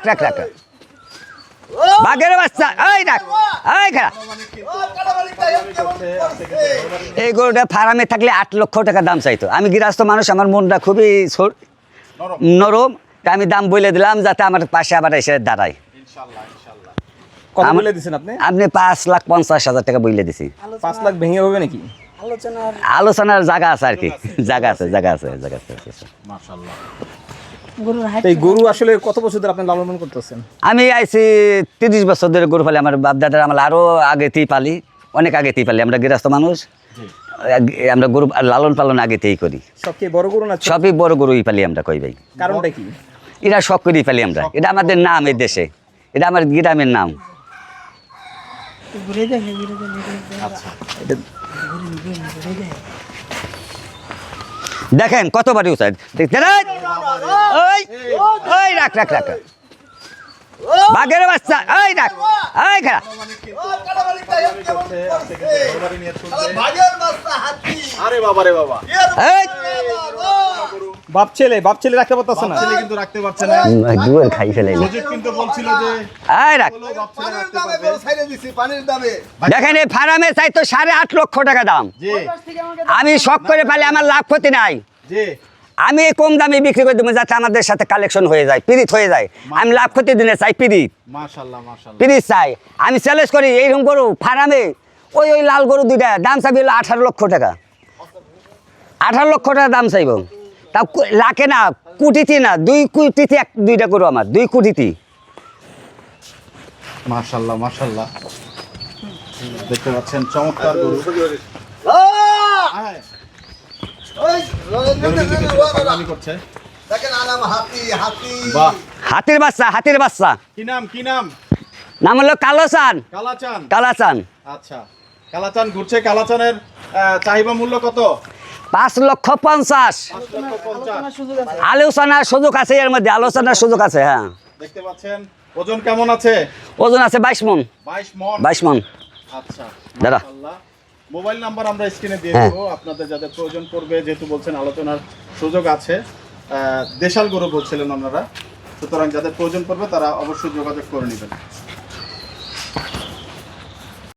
রাখ বাঘের বাচ্চা এই রাখ এই খারাপ এই গরুটা ফার্মে থাকলে 8 লক্ষ টাকা দাম চাইতো। আমি গৃহস্থ মানুষ, আমার মনটা খুবই নরম, তাই আমি দাম বলে দিলাম যাতে আমার পাশে আবার এসে দাঁড়ায়। কত বলে দিছেন আপনি? আপনি 5,50,000 টাকা বলে দিছি। 5 লাখ ভেঙে হবে নাকি? আলোচনার জায়গা আছে আর কি, জায়গা আছে। মাশাআল্লাহ। এই গরু আসলে কত বছর ধরে আপনি লালন পালন করতেছেন? আমি আইছি 30 বছর ধরে গরু পালি। আমার বাপ দাদার আমল আরও আগেতেই পালি, অনেক আগেতেই পালি। আমরা গৃহস্থ মানুষ, আমরা গরু লালন পালন আগেতেই করি। সবচেয়ে বড় গরু না? সবই বড় গরুই পালি আমরা। কই ভাই কারণটা কি? এরা শখ করেই পালি আমরা, এটা আমাদের নাম এই দেশে, এটা আমার গ্রামের নাম। দেখেন কত বাড়ি উঠায়, দেখতে রাখ বাঘের বাচ্চা এই রাখ এই খারাপ বাপ ছেলে রাখতে পারতেছে না, ছেলে কিন্তু রাখতে পারছে না, দুয়ার খাই ফেলে সুজিত কিন্তু বলছিল যে এই রাখ। বাপ ছেলে রাখতে পারবে। দেখেন এই ফার্মে চাই তো 8.5 লক্ষ টাকা দাম। জি আমি শখ করে পালি, আমার লাভ ক্ষতি নাই। জি আমি কম দামে বিক্রি করে দেবো যাতে আমাদের সাথে কালেকশন হয়ে যায়, পিরিত হয়ে যায়। আমি লাভ ক্ষতি দিনে চাই পিরিত, মাশাআল্লাহ মাশাআল্লাহ। পিরিত চাই। আমি চ্যালেঞ্জ করি এইরকম গরু ফার্মে ওই লাল গরু দুইটা দাম চাইবে 18 লক্ষ টাকা, 18 লক্ষ টাকা দাম চাইব। তা লাখে না, কোটিতে না, 2 কোটিতে দুইটা গরু আমার, 2 কোটিতে। মাশাআল্লাহ মাশাআল্লাহ। দেখতে পাচ্ছেন চমৎকার গরু। পাগলামি করছে। বাহ, হাতির বাচ্চা। কি নাম? নাম হলো কালোচান। কালাচান। আচ্ছা, কালাচান ঘুরছে। কালাচানের চাহিদা মূল্য কত? 5,50,000। 5,50,000। আলোচনার সুযোগ আছে, এর মধ্যে আলোচনার সুযোগ আছে। হ্যাঁ, দেখতে পাচ্ছেন ওজন কেমন আছে? ওজন আছে 22 মণ। 22 মণ। আচ্ছা, দাদা মাশাআল্লাহ। মোবাইল নাম্বার আমরা স্ক্রিনে দিয়ে হ্যাঁ। দেবো, আপনাদের যাদের প্রয়োজন পড়বে, যেহেতু বলছেন আলোচনার সুযোগ আছে। দেশাল গরু বলছিলেন আপনারা, সুতরাং যাদের প্রয়োজন পড়বে তারা অবশ্যই যোগাযোগ করে নেবেন।